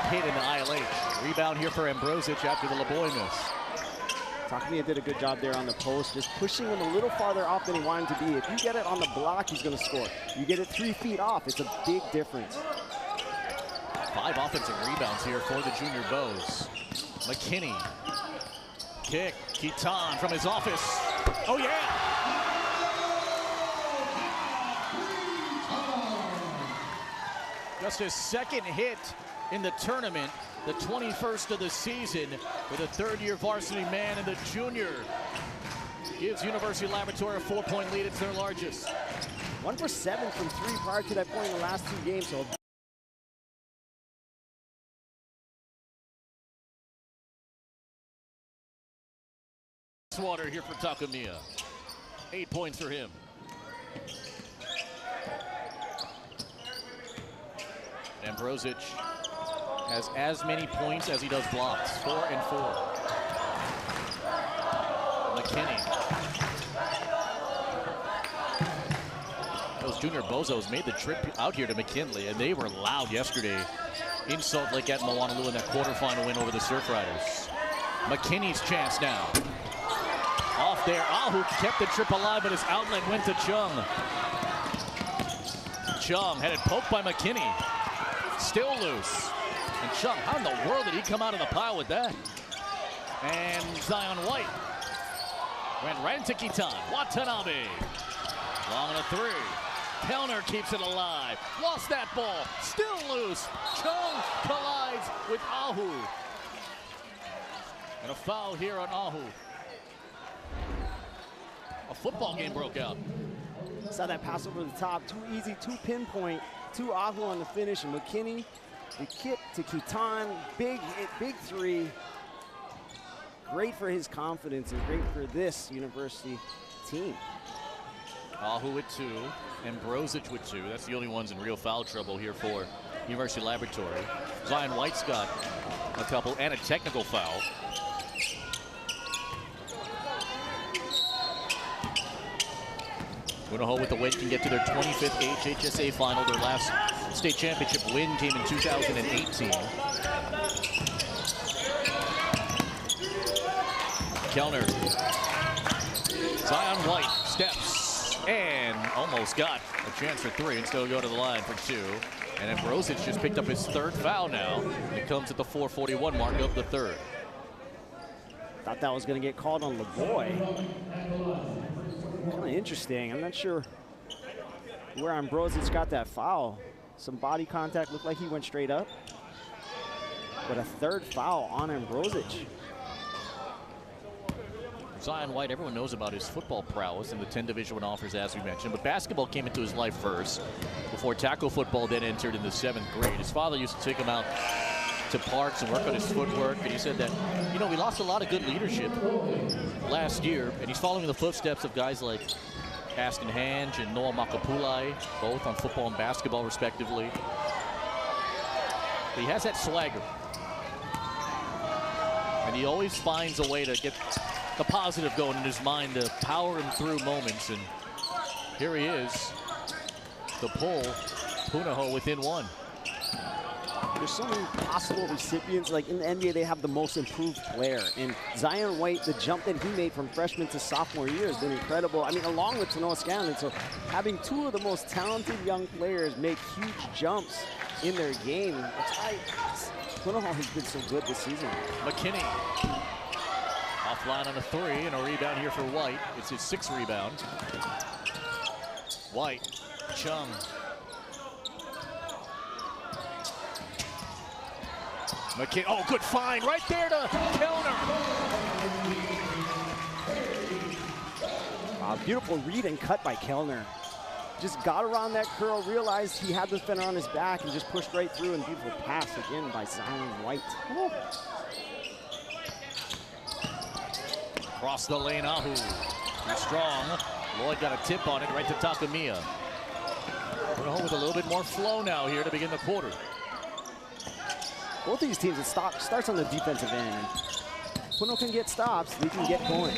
hit in the ILH. Rebound here for Ambrosic after the LeBoy miss. Takamiya did a good job there on the post, just pushing him a little farther off than he wanted to be. If you get it on the block, he's going to score. You get it 3 feet off, it's a big difference. 5 offensive rebounds here for the junior Bows. McKinney. Kick. Keaton from his office. Oh, yeah! Just his second hit in the tournament, the 21st of the season for the third-year varsity man and the junior. Gives University Laboratory a 4-point lead. It's their largest. 1 for 7 from 3 prior to that point in the last 2 games. So Water here for Takamiya. 8 points for him. Ambrosic has as many points as he does blocks. 4 and 4. McKinney. Those junior bozos made the trip out here to McKinley, and they were loud yesterday in Salt Lake at Moanalua in that quarterfinal win over the Surf Riders. McKinney's chance now. Off there, Ahu kept the trip alive, but his outlet went to Chung. Chung had it poked by McKinney. Still loose. And Chung, how in the world did he come out of the pile with that? And Zion White went right into Keaton. Watanabe. Long on a 3. Kellner keeps it alive. Lost that ball. Still loose. Chung collides with Ahu. And a foul here on Ahu. A football game broke out. Saw that pass over the top. Too easy, too pinpoint. To Ahu on the finish, and McKinney, the kick to Keaton. Big hit, big 3. Great for his confidence and great for this university team. Ahu with 2, Ambrosic with 2. That's the only ones in real foul trouble here for University Laboratory. Zion White's got a couple and a technical foul. Punahou with the win can get to their 25th HHSAA final. Their last state championship win came in 2018. Kellner. Zion White steps and almost got a chance for 3 and still go to the line for 2. And Ambrosic just picked up his 3rd foul now. It comes at the 4:41 mark of the 3rd. Thought that was going to get called on LeBoy. Kind of interesting. I'm not sure where Ambrosic got that foul. Some body contact, looked like he went straight up. But a 3rd foul on Ambrosic. Zion White, everyone knows about his football prowess in the 10 Division I offers, as we mentioned, but basketball came into his life first before tackle football then entered in the 7th grade. His father used to take him out to parks and work on his footwork, and he said that, you know, we lost a lot of good leadership last year, and he's following the footsteps of guys like Aston Hange and Noah Makapulai, both on football and basketball respectively. But he has that swagger, and he always finds a way to get the positive going in his mind to power him through moments, and here he is, the pull, Punahou within 1. There's so many possible recipients. Like in the NBA, they have the most improved player. And Zion White, the jump that he made from freshman to sophomore year has been incredible. I mean, along with Tanoa Scanlon. So having 2 of the most talented young players make huge jumps in their game. That's why Punahou has been so good this season. McKinney. Offline on a 3 and a rebound here for White. It's his 6th rebound. White, Chung. McKinney, oh, good find right there to Kellner. Beautiful read and cut by Kellner. Just got around that curl, realized he had the defender on his back, and just pushed right through, and beautiful pass again by Zion White. Woo. Across the lane, Ahu. He's strong. Lloyd got a tip on it right to Takamiya. Punahou with a little bit more flow now here to begin the quarter. Both of these teams, it starts on the defensive end. Punahou can get stops, they can get going.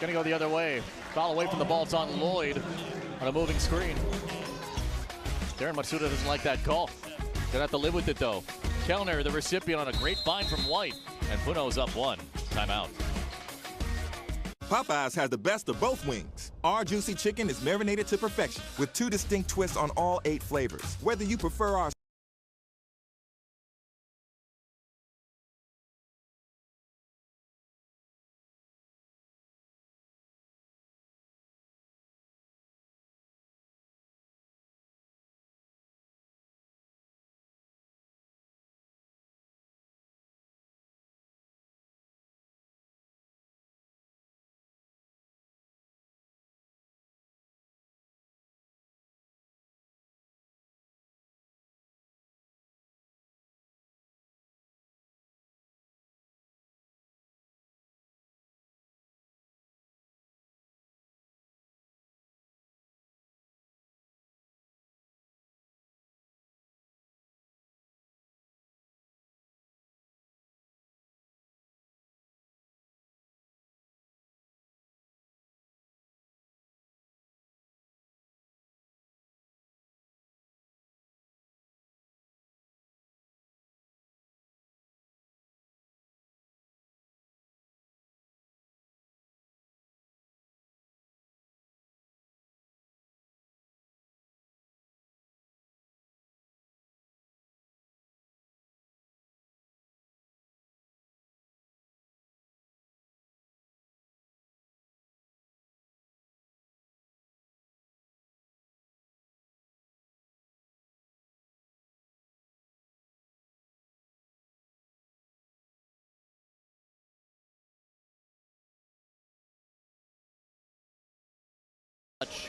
Gonna go the other way. Foul away from the ball. It's on Lloyd on a moving screen. Darren Matsuda doesn't like that call. Gonna have to live with it, though. Kellner, the recipient, on a great find from White. And Punahou's up 1. Timeout. Popeyes has the best of both wings. Our juicy chicken is marinated to perfection with 2 distinct twists on all 8 flavors. Whether you prefer our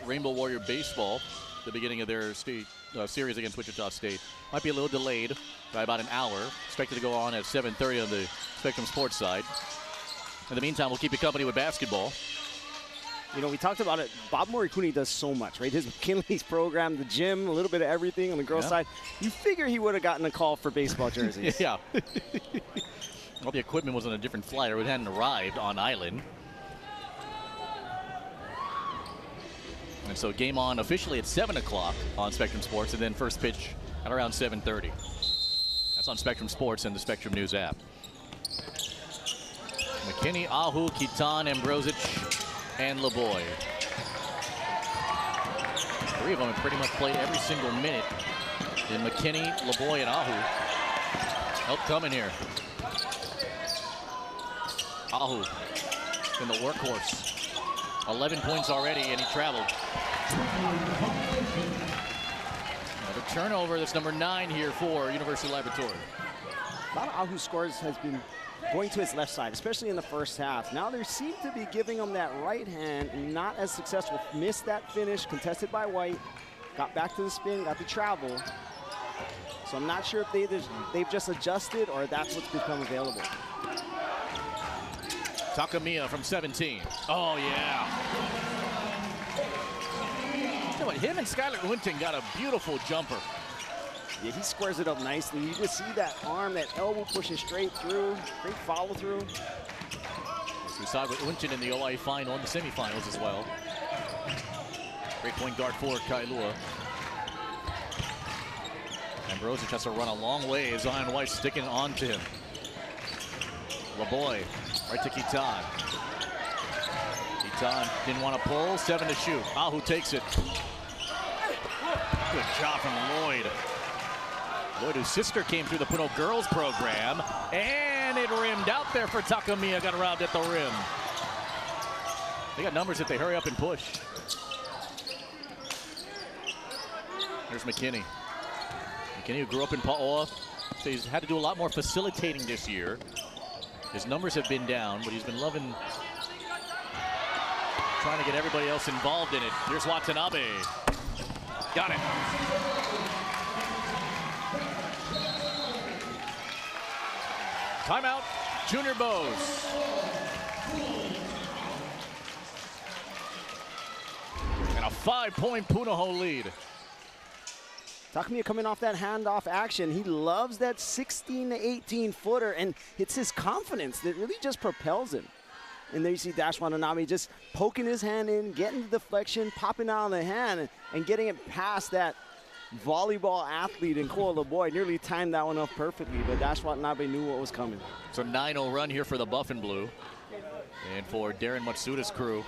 Rainbow Warrior Baseball, the beginning of their state series against Wichita State. Might be a little delayed by about an hour. Expected to go on at 7:30 on the Spectrum Sports side. In the meantime, we'll keep you company with basketball. You know, we talked about it. Bob Morikuni does so much, right? His McKinley's program, the gym, a little bit of everything on the girls' side. You figure he would have gotten a call for baseball jerseys. Yeah. All the equipment was on a different flight, or it hadn't arrived on island. And so game on officially at 7 o'clock on Spectrum Sports, and then first pitch at around 7:30. That's on Spectrum Sports and the Spectrum News app. McKinney, Ahu, Kitan, Ambrosic, and LeBoy. 3 of them have pretty much played every single minute. And McKinney, LeBoy, and Ahu. Help coming here. Ahu in the workhorse. 11 points already, and he traveled. Another turnover. That's number 9 here for University Laboratory. A lot of Ahu scores has been going to his left side, especially in the first half. Now they seem to be giving him that right hand, not as successful. Missed that finish, contested by White. Got back to the spin, got the travel. So I'm not sure if they've just adjusted or that's what's become available. Takamiya from 17. Oh, yeah. You know what, him and Skylar Winton got a beautiful jumper. Yeah, he squares it up nicely. You just see that arm, that elbow pushing straight through. Great follow through. We saw with Winton in the OI final and the semifinals as well. Great point guard for Kailua. Ambrosic has to run a long way. Zion White sticking on to him. LeBoy, right to Kitan. Kitan didn't want to pull, 7 to shoot. Ahu takes it. Good job from Lloyd. Lloyd, whose sister came through the Punahou girls program, and it rimmed out there for Takamiya. Got robbed at the rim. They got numbers if they hurry up and push. Here's McKinney. McKinney, who grew up in Pa'oa, so he's had to do a lot more facilitating this year. His numbers have been down, but he's been loving trying to get everybody else involved in it. Here's Watanabe. Got it. Timeout, Junior Bose. And a 5-point Punahou lead. Takamiya coming off that handoff action. He loves that 16 to 18 footer, and it's his confidence that really just propels him. And there you see Dash Watanabe just poking his hand in, getting the deflection, popping out on the hand, and getting it past that volleyball athlete in Koala Boy. Nearly timed that one up perfectly, but Dash Watanabe knew what was coming. So 9-0 run here for the Buff and Blue. And for Darren Matsuda's crew.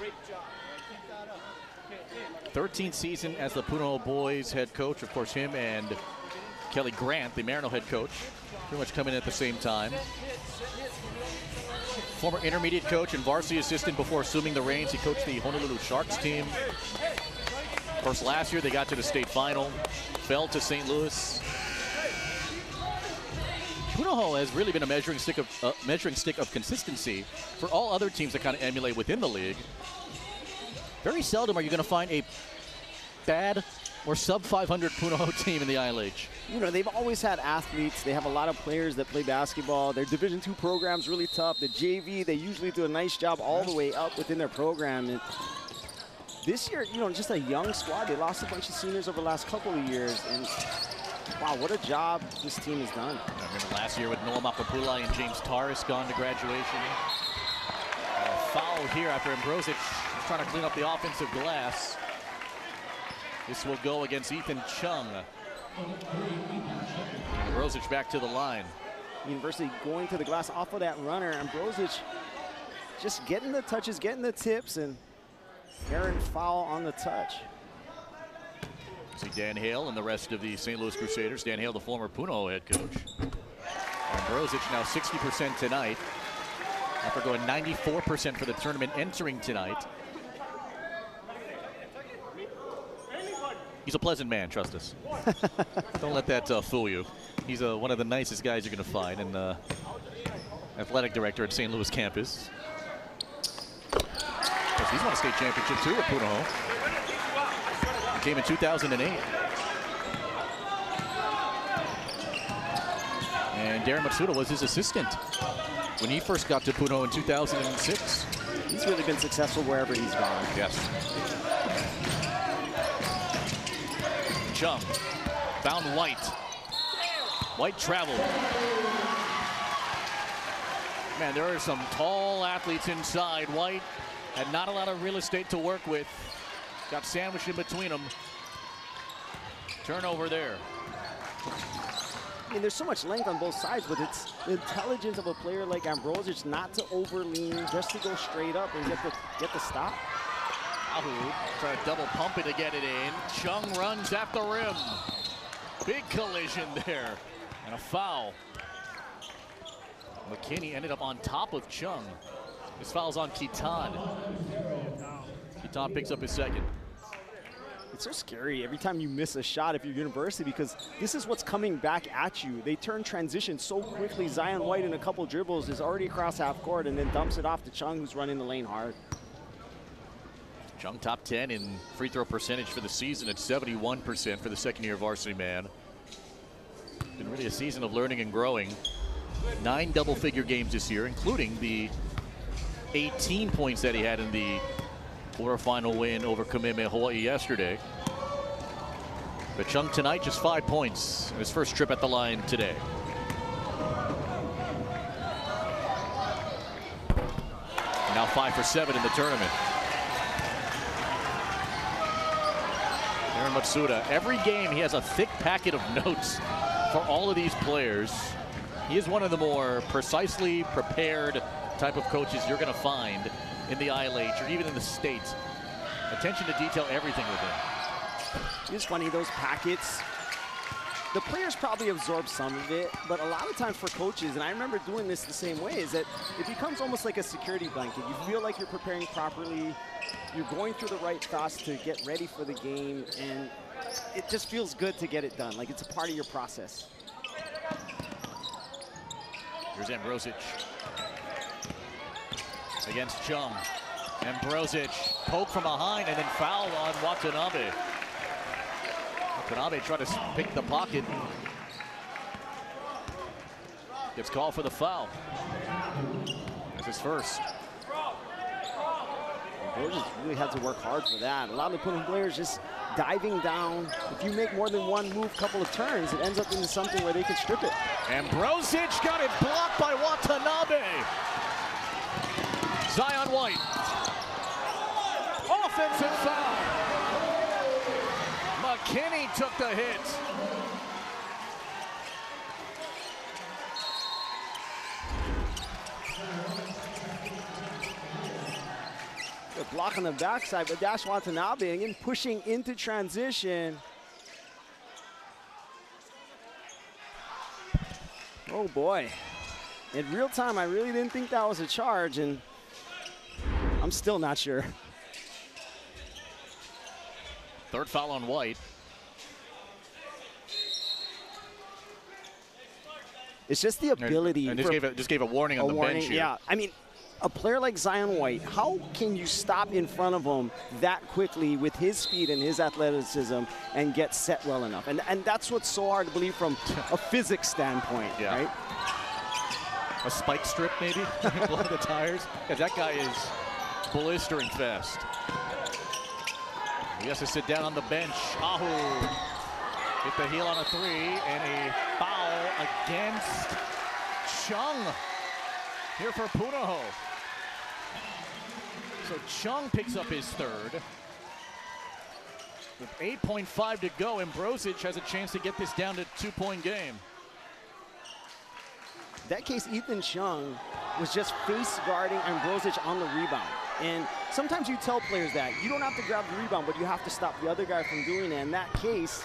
13th season as the Punahou boys head coach. Of course, him and Kelly Grant, the Marino head coach, pretty much coming in at the same time. Former intermediate coach and varsity assistant before assuming the reins. He coached the Honolulu Sharks team. Of course, last year they got to the state final, fell to St. Louis. Punahou has really been a measuring stick of consistency for all other teams that kind of emulate within the league. Very seldom are you going to find a bad or sub-500 Punahou team in the ILH. You know, they've always had athletes. They have a lot of players that play basketball. Their Division II program's really tough. The JV, they usually do a nice job all the way up within their program. And this year, you know, just a young squad. They lost a bunch of seniors over the last couple of years. And wow, what a job this team has done. I remember last year with Noah Makapulai and James Taurus gone to graduation. Foul here after Ambrosic trying to clean up the offensive glass. This will go against Ethan Chung. Ambrosic back to the line. University going to the glass off of that runner. Ambrosic just getting the touches, getting the tips, and errant foul on the touch. See Dan Hale and the rest of the St. Louis Crusaders. Dan Hale, the former Punahou head coach. Ambrosic now 60% tonight, after going 94% for the tournament entering tonight. He's a pleasant man, trust us. Don't let that fool you. He's one of the nicest guys you're going to find, and athletic director at St. Louis campus. He's won a state championship too at Punahou. He came in 2008. And Darren Matsuda was his assistant when he first got to Punahou in 2006. He's really been successful wherever he's gone. Yes. Chung found White. White traveled. Man, there are some tall athletes inside. White had not a lot of real estate to work with. Got sandwiched in between them. Turnover there. I mean, there's so much length on both sides, but it's the intelligence of a player like Ambrosic not to overlean, just to go straight up and get the stop. Punahou trying to double pump it to get it in. Chung runs at the rim. Big collision there. And a foul. McKinney ended up on top of Chung. This foul's on Kitan. Kitan picks up his second. It's so scary every time you miss a shot if you're University, because this is what's coming back at you. They turn transition so quickly. Zion White in a couple dribbles is already across half court and then dumps it off to Chung, who's running the lane hard. Chung top 10 in free throw percentage for the season at 71% for the second-year varsity man. Been really a season of learning and growing. 9 double-figure games this year, including the 18 points that he had in the quarterfinal win over Kamehameha Hawaii yesterday. But Chung tonight just 5 points in his first trip at the line today. Now 5 for 7 in the tournament. Darren Matsuda, every game he has a thick packet of notes for all of these players. He is one of the more precisely prepared type of coaches you're going to find in the ILH or even in the States. Attention to detail, everything with him. It's funny, those packets, the players probably absorb some of it, but a lot of times for coaches, and I remember doing this the same way, is that it becomes almost like a security blanket. You feel like you're preparing properly, you're going through the right thoughts to get ready for the game, and it just feels good to get it done. Like it's a part of your process. Here's Ambrosic against Chung. Ambrosic poke from behind and then foul on Watanabe. Watanabe tried to pick the pocket. Gets called for the foul. That's his first. Ambrosic really had to work hard for that. A lot of the Punahou players just diving down. If you make more than one move, couple of turns, it ends up into something where they can strip it. Ambrosic got it blocked by Watanabe. Zion White. Offensive foul. Kinney took the hit. Good block on the backside, but Dash Watanabe again pushing into transition. Oh boy. In real time, I really didn't think that was a charge, and I'm still not sure. Third foul on White. It's just the ability. And just gave a warning on the bench here. Yeah, I mean, a player like Zion White, how can you stop in front of him that quickly with his speed and his athleticism and get set well enough? And that's what's so hard to believe from a physics standpoint, right? A spike strip, maybe, blow the tires. Because that guy is blistering fast. He has to sit down on the bench. Punahou hit the heel on a 3, and a foul against Chung here for Punahou. So Chung picks up his third. With 8.5 to go, Ambrosic has a chance to get this down to a 2-point game. That case, Ethan Chung was just face guarding Ambrosic on the rebound. And sometimes you tell players that you don't have to grab the rebound, but you have to stop the other guy from doing it. In that case,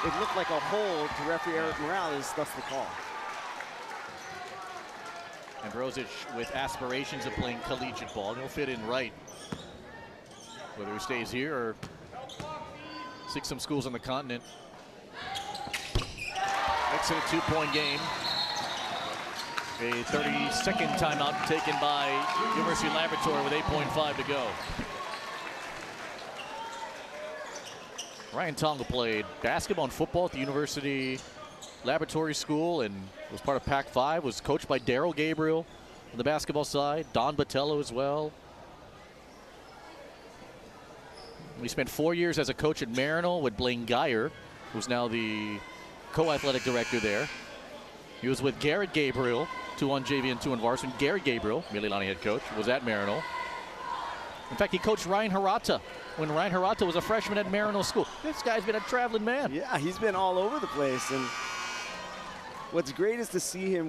it looked like a hold to referee Eric Morales, thus the call. Ambrosic with aspirations of playing collegiate ball. He'll fit in right, whether he stays here or seeks some schools on the continent. Makes it a 2-point game. A 30-second timeout taken by University Laboratory with 8.5 to go. Ryan Tonga played basketball and football at the University Laboratory School and was part of Pac-5, was coached by Daryl Gabriel on the basketball side, Don Botello as well. He spent 4 years as a coach at Maryknoll with Blaine Geyer, who's now the co-athletic director there. He was with Garrett Gabriel, 2 on JV and 2 on varsity. Garrett Gabriel, Mililani head coach, was at Maryknoll. In fact, he coached Ryan Hirata when Ryan Hirata was a freshman at Maryknoll School. This guy's been a traveling man. Yeah, he's been all over the place. And what's great is to see him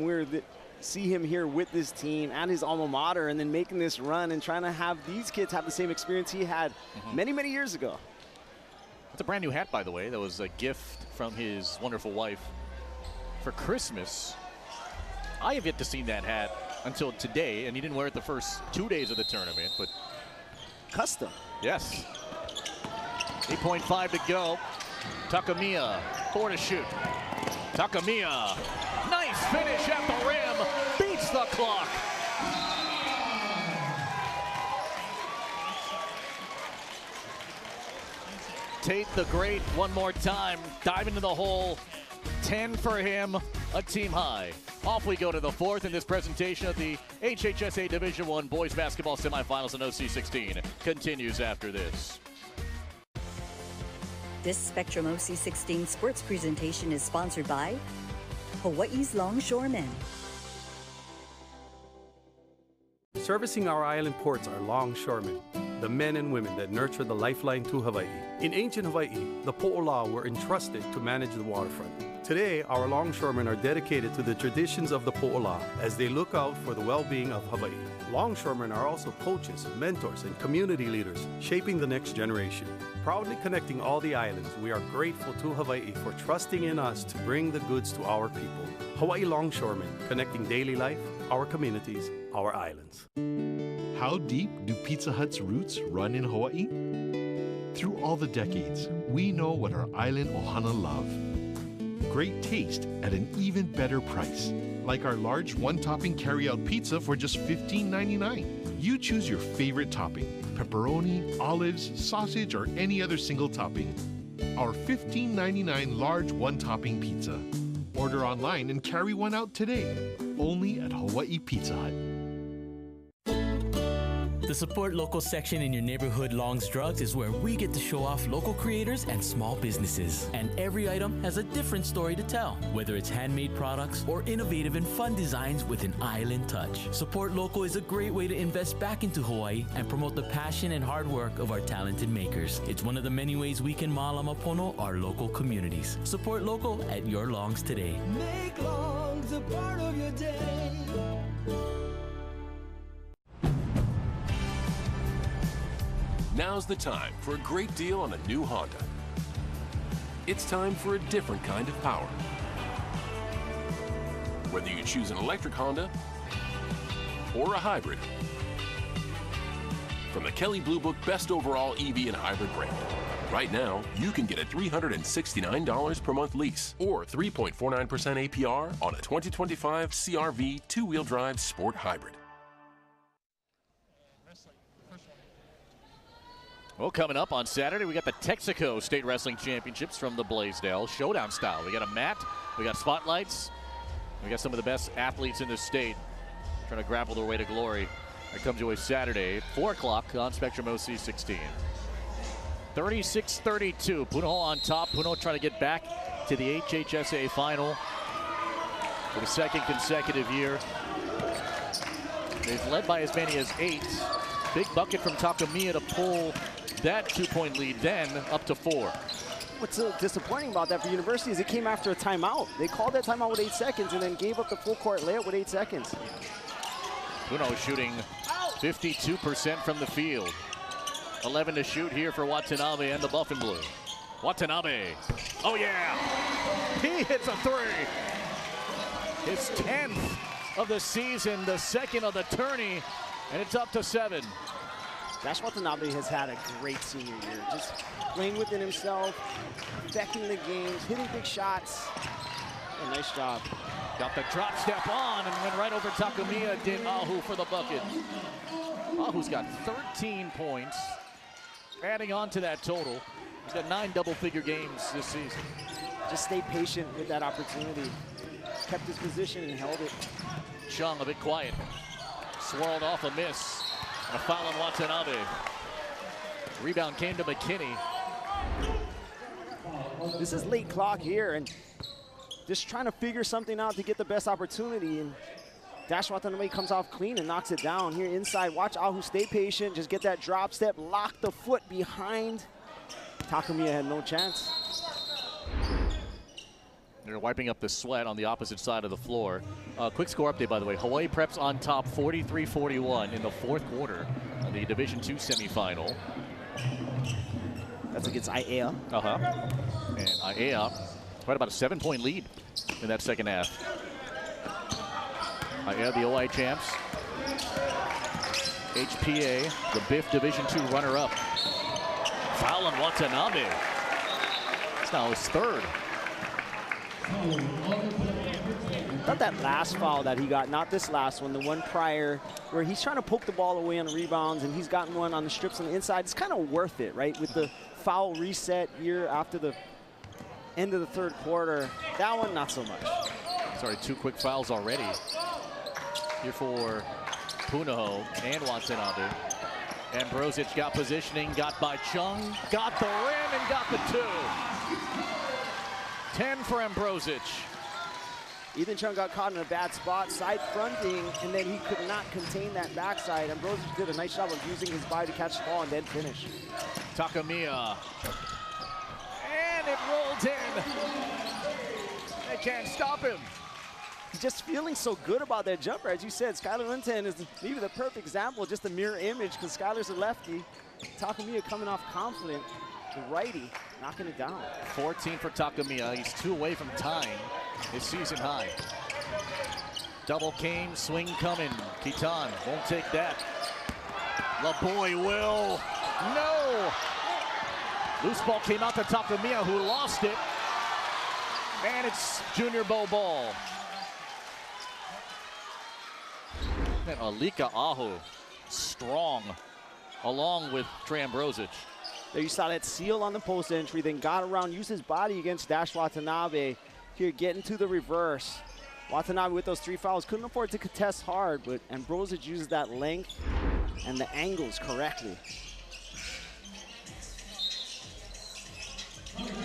here with this team at his alma mater and then making this run and trying to have these kids have the same experience he had many, many years ago. It's a brand new hat, by the way. That was a gift from his wonderful wife for Christmas. I have yet to see that hat until today, and he didn't wear it the first 2 days of the tournament, but custom. Yes. 8.5 to go. Takamiya, 4 to shoot. Takamiya, nice finish at the rim, beats the clock. Tate the Great one more time, dive into the hole. 10 for him, a team high. Off we go to the fourth in this presentation of the HHSAA Division I Boys Basketball Semifinals in OC16. Continues after this. This Spectrum OC16 sports presentation is sponsored by Hawaii's Longshoremen. Servicing our island ports are longshoremen, the men and women that nurture the lifeline to Hawaii. In ancient Hawaii, the po'ola were entrusted to manage the waterfront. Today, our longshoremen are dedicated to the traditions of the po'ola as they look out for the well-being of Hawaii. Longshoremen are also coaches, mentors, and community leaders, shaping the next generation. Proudly connecting all the islands, we are grateful to Hawaii for trusting in us to bring the goods to our people. Hawaii Longshoremen, connecting daily life, our communities, our islands. How deep do Pizza Hut's roots run in Hawaii? Through all the decades, we know what our island ohana love. Great taste at an even better price. Like our large one-topping carry-out pizza for just $15.99. You choose your favorite topping, pepperoni, olives, sausage, or any other single topping. Our $15.99 large one-topping pizza. Order online and carry one out today. Only at Hawaii Pizza Hut. The Support Local section in your neighborhood Long's Drugs is where we get to show off local creators and small businesses. And every item has a different story to tell, whether it's handmade products or innovative and fun designs with an island touch. Support Local is a great way to invest back into Hawaii and promote the passion and hard work of our talented makers. It's one of the many ways we can malamapono our local communities. Support Local at your Longs today. Make Longs a part of your day. Now's the time for a great deal on a new Honda. It's time for a different kind of power. Whether you choose an electric Honda or a hybrid. From the Kelley Blue Book Best Overall EV and Hybrid brand. Right now, you can get a $369 per month lease or 3.49% APR on a 2025 CR-V two-wheel drive sport hybrid. Well, coming up on Saturday, we got the Texaco State Wrestling Championships from the Blaisdell, showdown style. We got a mat, we got spotlights, we got some of the best athletes in the state trying to grapple their way to glory. That comes your way Saturday, 4 o'clock on Spectrum OC 16. 36-32, Punahou on top. Punahou trying to get back to the HHSAA final for the second consecutive year. They've led by as many as 8. Big bucket from Takamiya to pull that 2-point lead, then up to 4. What's so disappointing about that for University is it came after a timeout. They called that timeout with 8 seconds and then gave up the full court layup with 8 seconds. Punahou shooting 52% from the field. 11 to shoot here for Watanabe and the Buff and Blue. Watanabe, oh yeah, he hits a 3. His 10th of the season, the second of the tourney, and it's up to 7. Dash Watanabe has had a great senior year, just playing within himself, affecting the games, hitting big shots. A nice job. Got the drop step on and went right over Takamiya, did Ahu for the bucket. Ahu's got 13 points. Adding on to that total, he's got 9 double-figure games this season. Just stay patient with that opportunity. Kept his position and held it. Chung a bit quiet. Swirled off a miss. And a foul on Watanabe. Rebound came to McKinney. This is late clock here, and just trying to figure something out to get the best opportunity. And Dash Watanabe comes off clean and knocks it down. Here inside, watch Ahu stay patient, just get that drop step, lock the foot behind. Takamiya had no chance. They're wiping up the sweat on the opposite side of the floor. Quick score update, by the way. Hawaii Preps on top 43-41 in the 4th quarter of the Division II semifinal. That's against IAEA. And IAEA right about a 7-point lead in that second half. IAEA, the OI champs. HPA, the Biff Division II runner-up. Foul on Watanabe. It's now his 3rd. Not that last foul that he got, not this last one, the one prior, where he's trying to poke the ball away on the rebounds, and he's gotten one on the strips on the inside. It's kind of worth it, right? With the foul reset here after the end of the 3rd quarter. That one, not so much. Sorry, 2 quick fouls already here for Punahou and Watanabe. And Brozic got positioning, got by Chung, got the rim, and got the 2. 10 for Ambrozic. Ethan Chung got caught in a bad spot, side fronting, and then he could not contain that backside. Ambrozic did a nice job of using his body to catch the ball and then finish. Takamiya. And it rolled in. They can't stop him. He's just feeling so good about that jumper. As you said, Skylar Linton is maybe the perfect example, just a mirror image, because Skylar's a lefty. Takamiya coming off confident. The righty knocking it down. 14 for Takamiya. He's 2 away from tying his season high. Double came, swing coming. Kitan won't take that. LaBoy will. No! Loose ball came out to Takamiya, who lost it. And it's Junior Bow ball. And Alika Ahu, strong, along with Trey Ambrozic. There you saw that seal on the post entry, then got around, used his body against Dash Watanabe. Here, getting to the reverse. Watanabe with those 3 fouls, couldn't afford to contest hard, but Ambrozic uses that length and the angles correctly.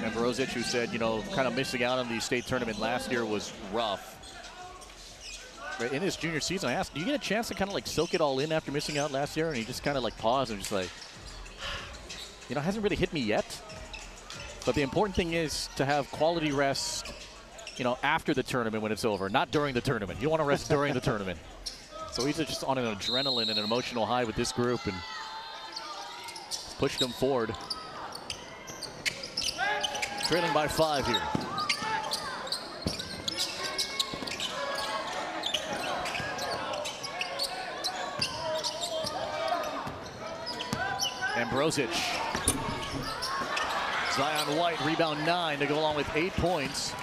And Brozic, who said, you know, kind of missing out on the state tournament last year was rough. But in his junior season, I asked, do you get a chance to kind of like soak it all in after missing out last year? And he just kind of like paused and just like, you know, it hasn't really hit me yet. But the important thing is to have quality rest, you know, after the tournament when it's over, not during the tournament. You want to rest during the tournament. So he's just on an adrenaline and an emotional high with this group and pushed them forward. Trailing by 5 here. And Brozic. Zion White, rebound 9 to go along with 8 points.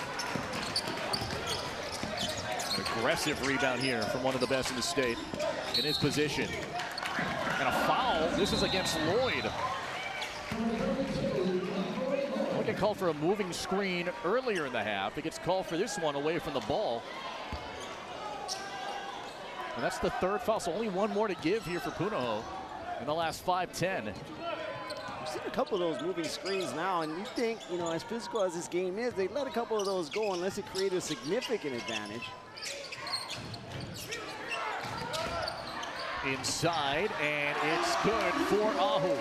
Aggressive rebound here from one of the best in the state in his position. And a foul. This is against Lloyd. Lloyd get called for a moving screen earlier in the half. It gets called for this one away from the ball. And that's the 3rd foul, so only 1 more to give here for Punahou in the last 5-10. We've seen a couple of those moving screens now, and you think, you know, as physical as this game is, they let a couple of those go unless it created a significant advantage. Inside, and it's good for Ahu.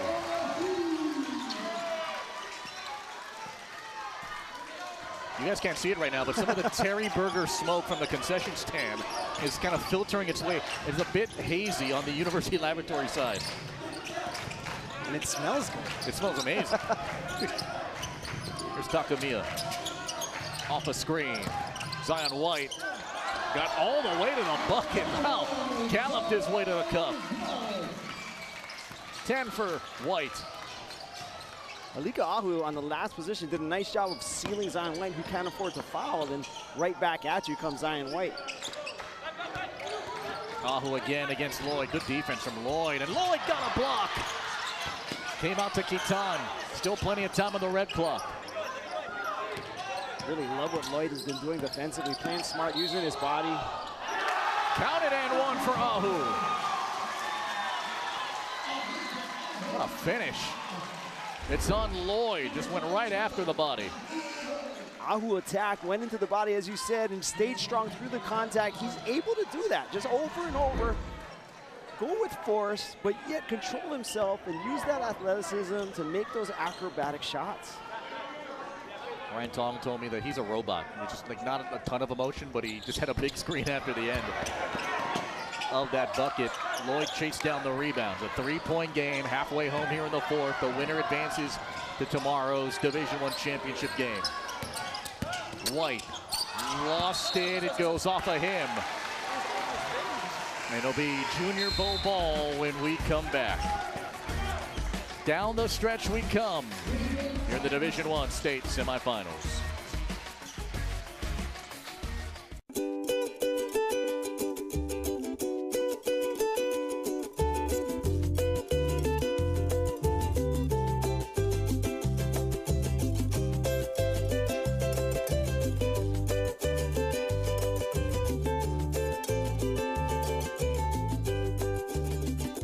You guys can't see it right now, but some of the Terry Burger smoke from the concession stand is kind of filtering its way. It's a bit hazy on the University Laboratory side. And it smells good. It smells amazing. Here's Takamiya. Off a screen. Zion White got all the way to the bucket. Wow. Galloped his way to the cup. 10 for White. Alika Ahu on the last position did a nice job of sealing Zion White, who can't afford to foul. Then right back at you comes Zion White. Ahu again against Lloyd. Good defense from Lloyd. And Lloyd got a block. Came out to Kitan. Still plenty of time on the red clock. Really love what Lloyd has been doing defensively. Playing smart, using his body. Counted and 1 for Ahu. What a finish. It's on Lloyd, just went right after the body. Ahu attacked, went into the body, as you said, and stayed strong through the contact. He's able to do that, just over and over. Go with force, but yet control himself and use that athleticism to make those acrobatic shots. Ryan Tong told me that he's a robot. He's just like not a ton of emotion, but he just had a big screen after the end of that bucket. Lloyd chased down the rebounds. A 3-point game, halfway home here in the 4th. The winner advances to tomorrow's Division I championship game. White lost it. It goes off of him. And it'll be junior bowl ball when we come back. Down the stretch we come here in the Division I state semifinals.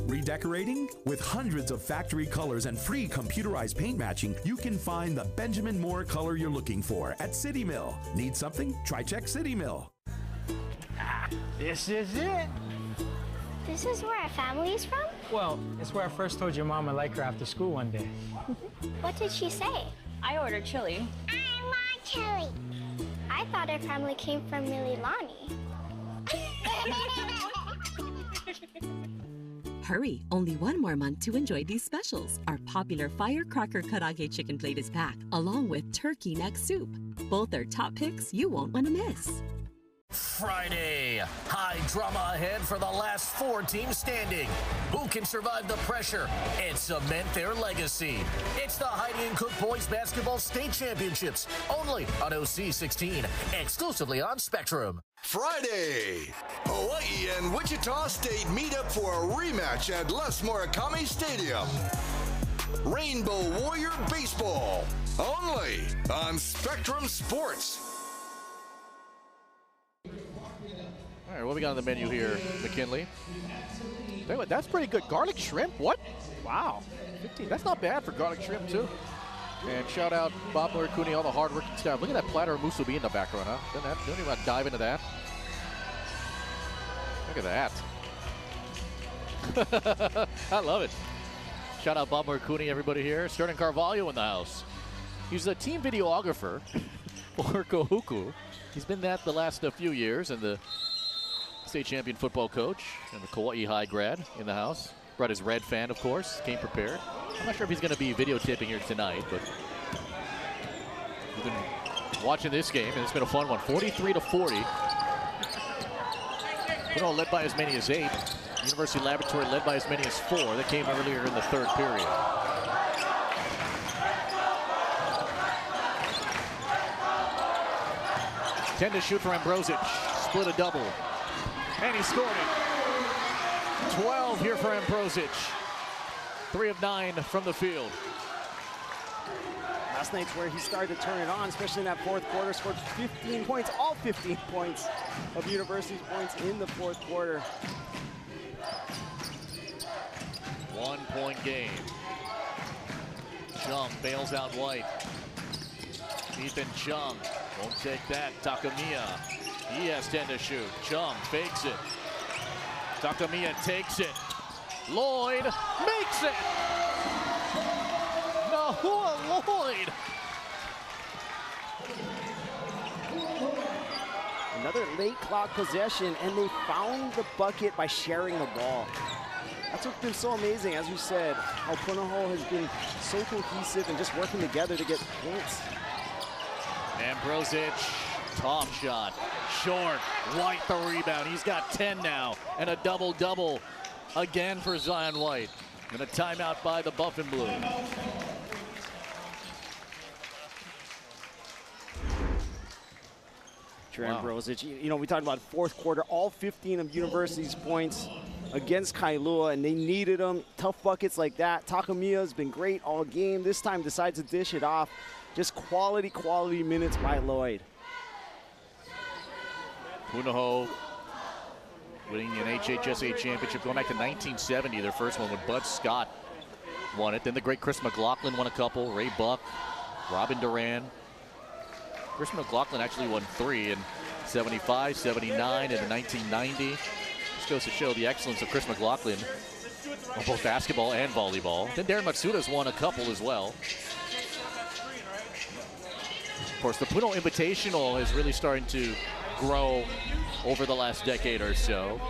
Redecorating? With hundreds of factory colors and free computerized paint matching, you can find the Benjamin Moore color you're looking for at City Mill. Need something? Try check City Mill. This is it. This is where our family is from? Well, it's where I first told your mom I like her after school one day. What did she say? I ordered chili. I want chili. I thought our family came from Mililani. Hurry, only 1 more month to enjoy these specials. Our popular Firecracker Karaage chicken plate is back, along with turkey neck soup. Both are top picks you won't want to miss. Friday, high drama ahead for the last 4 teams standing. Who can survive the pressure and cement their legacy? It's the Heidi and Cook Boys Basketball State Championships, only on OC 16, exclusively on Spectrum. Friday, Hawaii and Wichita State meet up for a rematch at Les Murakami Stadium. Rainbow Warrior Baseball, only on Spectrum Sports. All right, what we got on the menu here, McKinley? Tell you what, that's pretty good. Garlic shrimp? What? Wow. 15. That's not bad for garlic shrimp, too. And shout out Bob Moricuni, all the hard-working staff. Look at that platter of musubi in the background, huh? Don't even want to dive into that. Look at that. I love it. Shout out Bob Moricuni, everybody here. Sterling Carvalho in the house. He's a team videographer for Kahuku. He's been that the last few years, and the state champion football coach and the Kauai High grad in the house. Brought his Red fan, of course. Came prepared. I'm not sure if he's going to be videotaping here tonight, but we've been watching this game, and it's been a fun one. 43-40. Punahou led by as many as 8. University Laboratory led by as many as 4. That came earlier in the third period. Ten to shoot for Ambrosic. Split a double. And he scored it. 12 here for Ambrosic. 3 of 9 from the field. Last night's where he started to turn it on, especially in that fourth quarter. Scored 15 points, all 15 points of University's points in the fourth quarter. 1 point game. Chung bails out White. Ethan Chung won't take that. Takamiya. He has 10 to shoot. Chung fakes it. Takamiya takes it. Lloyd makes it. Nahua Lloyd. Another late clock possession, and they found the bucket by sharing the ball. That's what's been so amazing, as you said, how Punahou has been so cohesive and just working together to get points. Ambrosic, top shot, short, White the rebound. He's got 10 now, and a double-double again for Zion White. And a timeout by the Buff and Blue. Wow. Ambrosic, you know, we talked about fourth quarter, all 15 of University's points against Kailua, and they needed them. Tough buckets like that. Takamiya has been great all game. This time decides to dish it off. Just quality minutes by Lloyd. Punahou winning an HHSAA championship going back to 1970. Their first one when Bud Scott won it. Then the great Chris McLaughlin won a couple. Ray Buck, Robin Duran. Chris McLaughlin actually won 3 in 75, 79, and in 1990. This goes to show the excellence of Chris McLaughlin on both basketball and volleyball. Then Darren Matsuda's won a couple as well. Of course, the Punahou Invitational is really starting to grow over the last decade or so,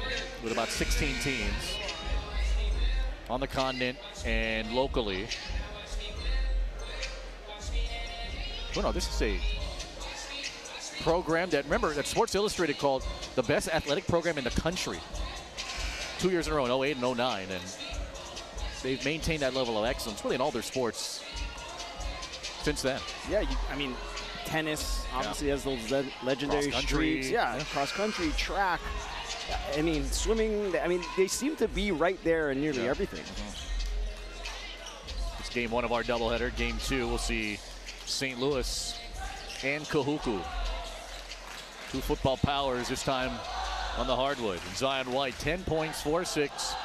with about 16 teams on the continent and locally. Punahou, this is a program that, remember, that Sports Illustrated called the best athletic program in the country 2 years in a row, in 08 and 09, and they've maintained that level of excellence really in all their sports since then. Yeah, I mean, tennis obviously has those legendary streaks. Yeah, cross country, track. I mean, swimming. I mean, they seem to be right there in nearly everything. It's game 1 of our doubleheader. Game 2, we'll see St. Louis and Kahuku. 2 football powers this time on the hardwood. And Zion White, 10 points, 4-6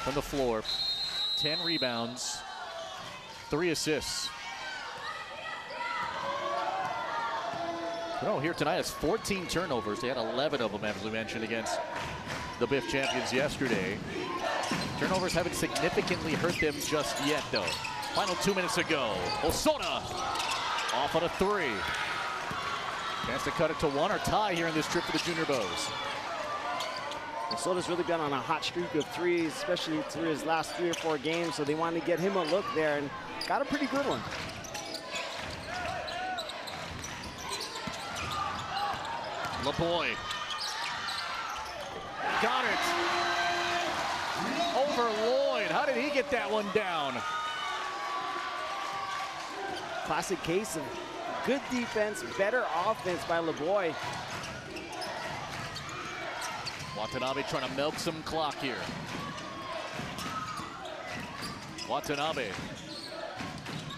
from the floor, 10 rebounds, 3 assists. Punahou here tonight has 14 turnovers. They had 11 of them, as we mentioned, against the BIF champions yesterday. Turnovers haven't significantly hurt them just yet, though. Final 2 minutes to go. Osona off on a 3. Chance to cut it to 1 or tie here in this trip for the Junior Bows. Soda's really been on a hot streak of 3s, especially through his last 3 or 4 games, so they wanted to get him a look there, and got a pretty good one. LaBoy. Got it. Over Lloyd. How did he get that one down? Classic case of good defense, better offense by LaBoy. Watanabe trying to milk some clock here. Watanabe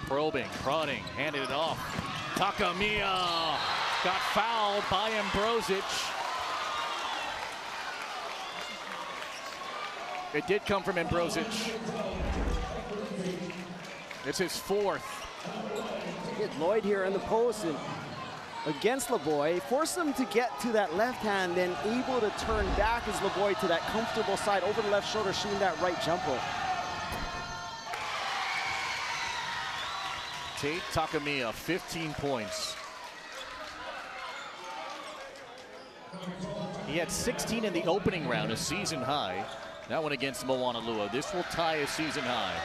probing, prodding, handed it off. Takamiya got fouled by Ambrosic. It did come from Ambrozic. It's his fourth. Get Lloyd here in the post and against Leboy. Force him to get to that left hand, then able to turn back as Leboy to that comfortable side over the left shoulder, shooting that right jumper. Tate Takamiya, 15 points. He had 16 in the opening round, a season high. That one against Moanalua. This will tie a season high.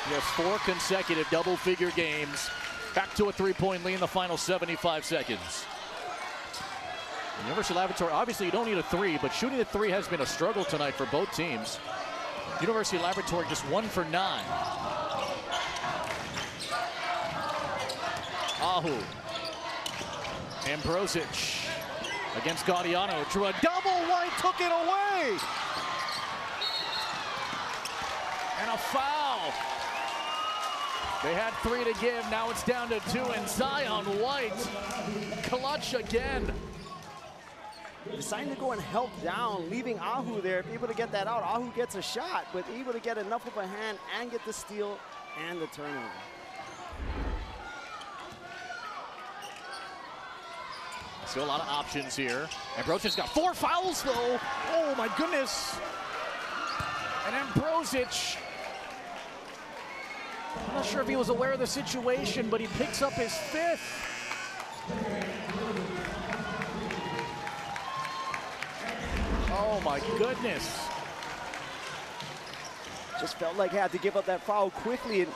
He has 4 consecutive double-figure games. Back to a 3-point lead in the final 75 seconds. University of Laboratory, obviously you don't need a 3, but shooting a 3 has been a struggle tonight for both teams. University of Laboratory just 1 for 9. Ahu. Ambrozic against Gaudiano. Drew a double. White took it away. And a foul. They had 3 to give. Now it's down to 2. And Zion White, clutch again. Deciding to go and help down, leaving Ahu there, able to get that out. Ahu gets a shot, but able to get enough of a hand and get the steal and the turnover. Still a lot of options here. Ambrozic's got 4 fouls, though. Oh, my goodness. And Ambrozic, I'm not sure if he was aware of the situation, but he picks up his 5th. Oh, my goodness. Just felt like he had to give up that foul quickly. And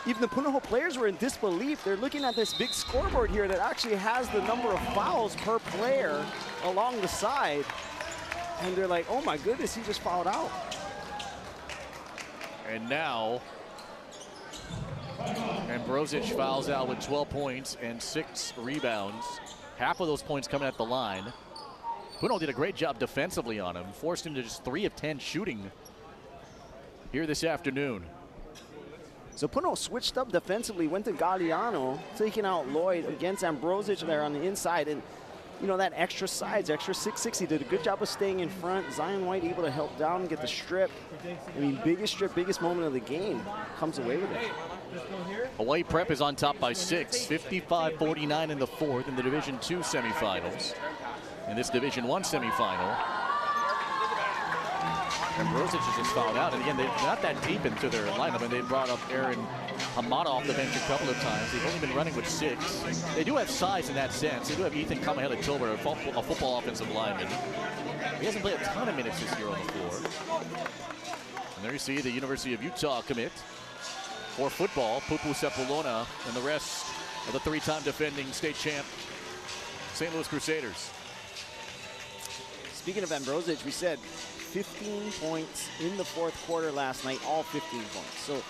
even the Punahou players were in disbelief. They're looking at this big scoreboard here that actually has the number of fouls per player along the side. And they're like, oh my goodness, he just fouled out. And now, Ambrozic fouls out with 12 points and 6 rebounds. Half of those points coming at the line. Punahou did a great job defensively on him, forced him to just 3 of 10 shooting here this afternoon. So Punahou switched up defensively, went to Gaudiano, taking out Lloyd against Ambrozic there on the inside. And, you know, that extra size, extra 6'6", he did a good job of staying in front. Zion White able to help down and get the strip. I mean, biggest strip, biggest moment of the game, comes away with it. Hawaii Prep is on top by 6, 55-49 in the 4th in the Division II semifinals. In this Division I semifinal, Ambrozic is just fouled out. And again, they're not that deep into their lineup. And they brought up Aaron Hamada off the bench a couple of times. They've only been running with 6. They do have size in that sense. They do have Ethan Kamahela-Tilber, a football offensive lineman. He hasn't played a ton of minutes this year on the floor. And there you see the University of Utah commit for football, Pupu Sepulona, and the rest of the 3-time defending state champ St. Louis Crusaders. Speaking of Ambrozic, we said 15 points in the 4th quarter last night, all 15 points. So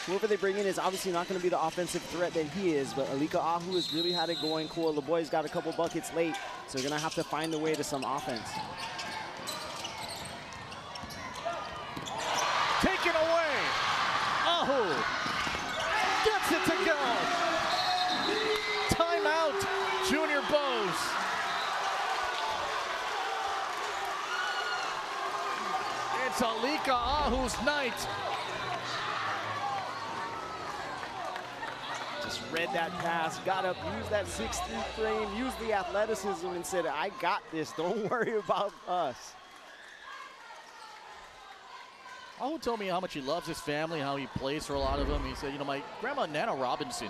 whoever they bring in is obviously not going to be the offensive threat that he is, but Alika Ahu has really had it going. Koa Leboy's got a couple buckets late, so they're going to have to find a way to some offense. Taken away. Ahu gets it to go. Timeout, Junior Bose. It's Alika Ahu's night. Just read that pass, got up, used that 6'3" frame, used the athleticism and said, I got this, don't worry about us. Ahu told me how much he loves his family, how he plays for a lot of them. He said, you know, my grandma Nana Robinson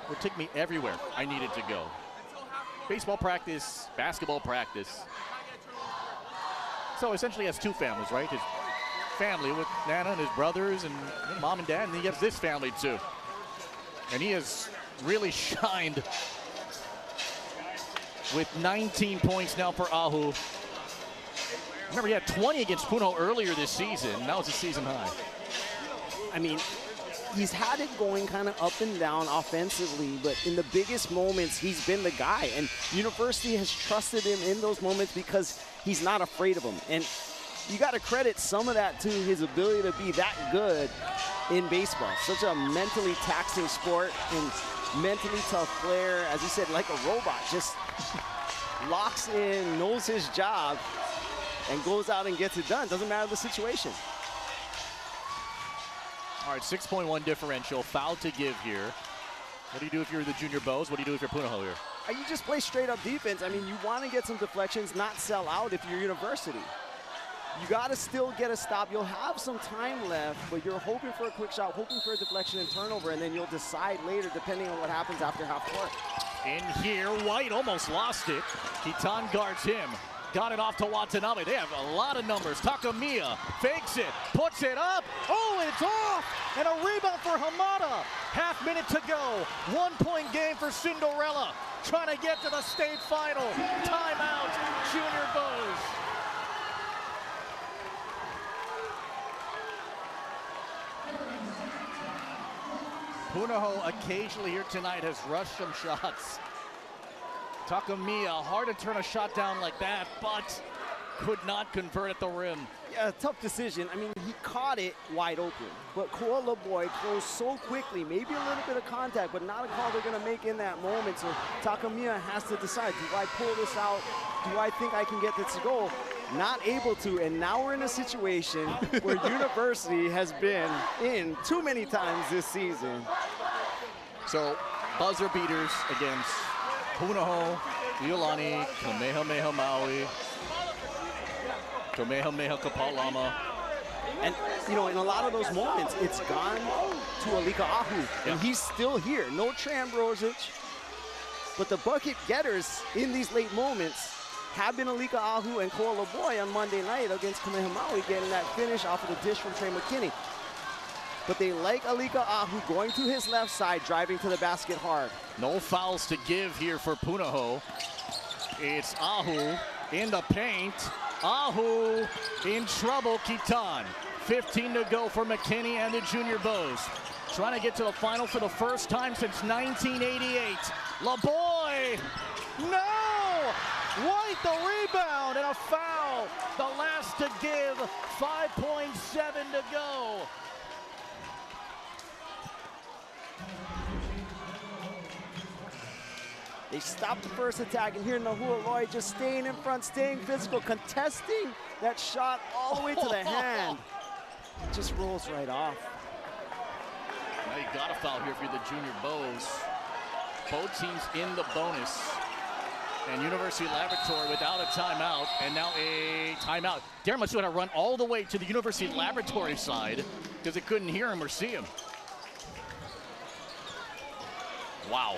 would take me everywhere I needed to go. Baseball practice, basketball practice. So essentially he has 2 families, right? His family with Nana and his brothers and mom and dad, and he has this family too. And he has really shined with 19 points now for Ahu. Remember, he had 20 against Punahou earlier this season. Now it's a season high. I mean, he's had it going kind of up and down offensively, but in the biggest moments, he's been the guy. And University has trusted him in those moments because he's not afraid of them. And you got to credit some of that to his ability to be that good in baseball. Such a mentally taxing sport and mentally tough player. As you said, like a robot, just locks in, knows his job, and goes out and gets it done. Doesn't matter the situation. All right, 6.1 differential, foul to give here. What do you do if you're the Junior Bows? What do you do if you're Punahou here? You just play straight up defense. I mean, you want to get some deflections, not sell out if you're University. You got to still get a stop. You'll have some time left, but you're hoping for a quick shot, hoping for a deflection and turnover, and then you'll decide later depending on what happens after half court. In here, White almost lost it. Kitan guards him. Got it off to Watanabe. They have a lot of numbers. Takamiya fakes it, puts it up. Oh, it's off! And a rebound for Hamada. Half minute to go. 1-point game for Cinderella. Trying to get to the state final. Timeout, Junior Bows. Punahou occasionally here tonight has rushed some shots. Takamiya, hard to turn a shot down like that, but could not convert at the rim. Yeah, tough decision. I mean, he caught it wide open, but Koala Boy throws so quickly, maybe a little bit of contact, but not a call they're gonna make in that moment. So Takamiya has to decide, do I pull this out? Do I think I can get this to go? Not able to, and now we're in a situation where University has been in too many times this season. So, buzzer beaters against Punahou, Iolani, Kamehameha Maui, Kamehameha Kapalama. And, you know, in a lot of those moments, it's gone to Alika Ahu, and he's still here. No Trambrozic, but the bucket getters in these late moments have been Alika Ahu and Koala Boy on Monday night against Kamehameha Maui, getting that finish off of the dish from Trey McKinney. But they like Alika Ahu going to his left side, driving to the basket hard. No fouls to give here for Punahou. It's Ahu in the paint. Ahu in trouble, Kitan. 15 to go for McKinney and the Junior Bows. Trying to get to the final for the first time since 1988. LaBoy, no! White the rebound and a foul. The last to give, 5.7 to go. They stopped the first attack, and here Nahua Lloyd just staying in front, staying physical, contesting that shot all the way to the hand. It just rolls right off. Now you got a foul here if you're the Junior Bows. Both teams in the bonus. And University Laboratory without a timeout, and now a timeout. Darren must have had to run all the way to the University Laboratory side because they couldn't hear him or see him. Wow.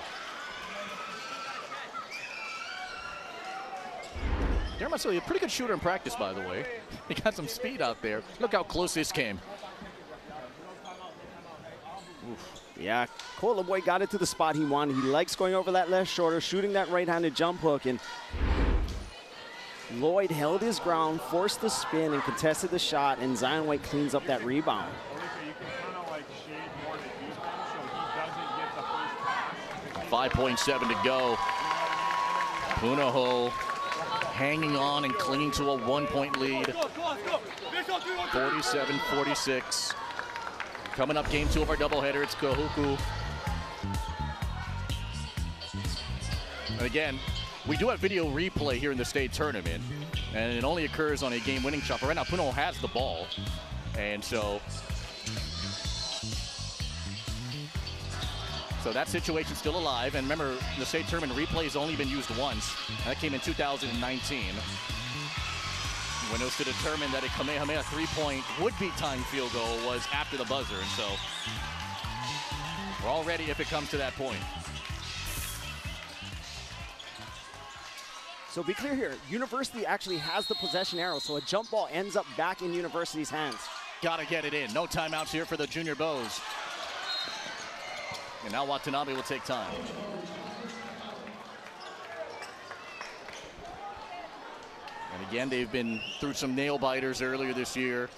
Darren must be a pretty good shooter in practice, by the way. He got some speed out there. Look how close this came. Oof. Yeah, Koala Boy got it to the spot he wanted. He likes going over that left shoulder, shooting that right-handed jump hook, and Lloyd held his ground, forced the spin, and contested the shot, and Zion White cleans up that rebound. 5.7 to go. Punahou hanging on and clinging to a 1-point lead. 47-46. Coming up, game 2 of our doubleheader, it's Kahuku. And again, we do have video replay here in the state tournament, and it only occurs on a game-winning shot. But right now, Punahou has the ball, and so that situation's still alive. And remember, the state tournament replay has only been used once. That came in 2019. When it was to determine that a Kamehameha three-point would-be timed field goal was after the buzzer. And so we're all ready if it comes to that point. So be clear here, University actually has the possession arrow, so a jump ball ends up back in University's hands. Gotta get it in. No timeouts here for the Junior Bows. And now Watanabe will take time. And again, they've been through some nail biters earlier this year.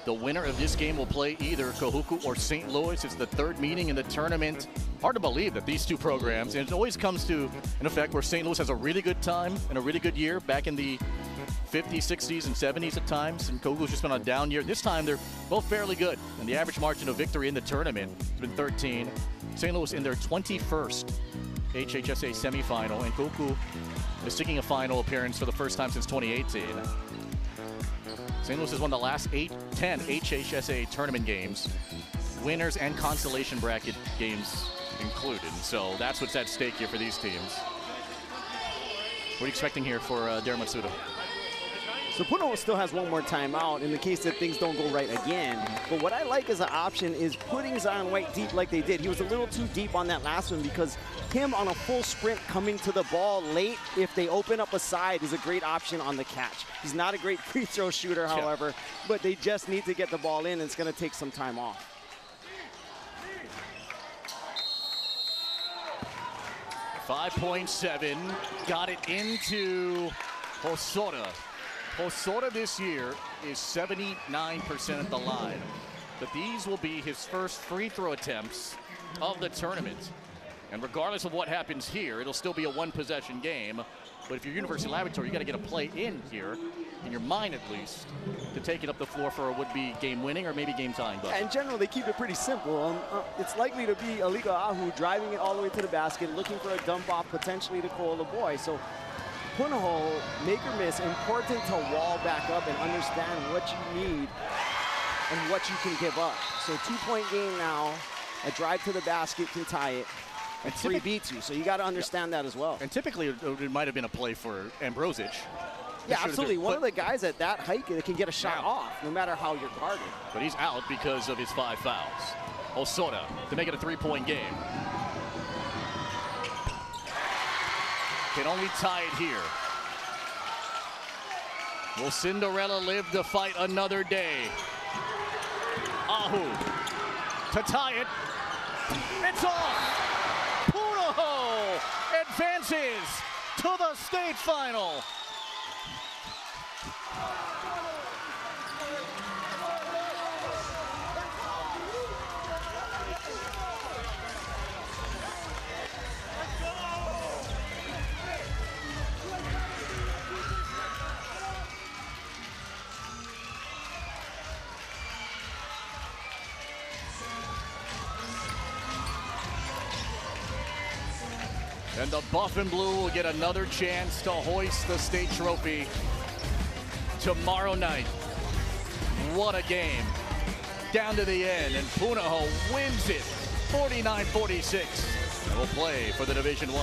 The winner of this game will play either Kahuku or St. Louis. It's the third meeting in the tournament. Hard to believe that these two programs, and it always comes to an effect where St. Louis has a really good time and a really good year back in the 50s, 60s, and 70s at times, and Kahuku's just been on a down year. This time, they're both fairly good, and the average margin of victory in the tournament has been 13. St. Louis in their 21st HHSAA semifinal, and Goku is seeking a final appearance for the first time since 2018. St. Louis has won the last 10 HHSAA tournament games, winners and consolation bracket games included. So that's what's at stake here for these teams. What are you expecting here for Darren Matsuda? So Punahou still has one more timeout in the case that things don't go right again. But what I like as an option is putting Zion White deep like they did. He was a little too deep on that last one because him on a full sprint coming to the ball late, if they open up a side, is a great option on the catch. He's not a great free throw shooter, however, but they just need to get the ball in, and it's going to take some time off. .7, got it into Hosoda. Hosoda this year is 79% at the line, but these will be his first free throw attempts of the tournament. And regardless of what happens here, it'll still be a one-possession game. But if you're University Laboratory, you got to get a play in here, in your mind at least, to take it up the floor for a would-be game-winning or maybe game-tying. And in general, they keep it pretty simple. It's likely to be Aliga Ahu driving it all the way to the basket, looking for a dump-off potentially to Cole LeBoy. So Punahou, make or miss, important to wall back up and understand what you need and what you can give up. So 2-point game now, a drive to the basket can tie it. And 3 beats you, so you got to understand that as well. And typically, it might have been a play for Ambrosic. Yeah, absolutely. One of the guys at that height that can get a shot off, no matter how you're guarded. But he's out because of his 5 fouls. Hosoda to make it a 3-point game. Can only tie it here. Will Cinderella live to fight another day? Ahu to tie it. It's off. Punahou advances to the state final. And the Buff and Blue will get another chance to hoist the state trophy tomorrow night. What a game. Down to the end, and Punahou wins it 49-46. And will play for the Division I.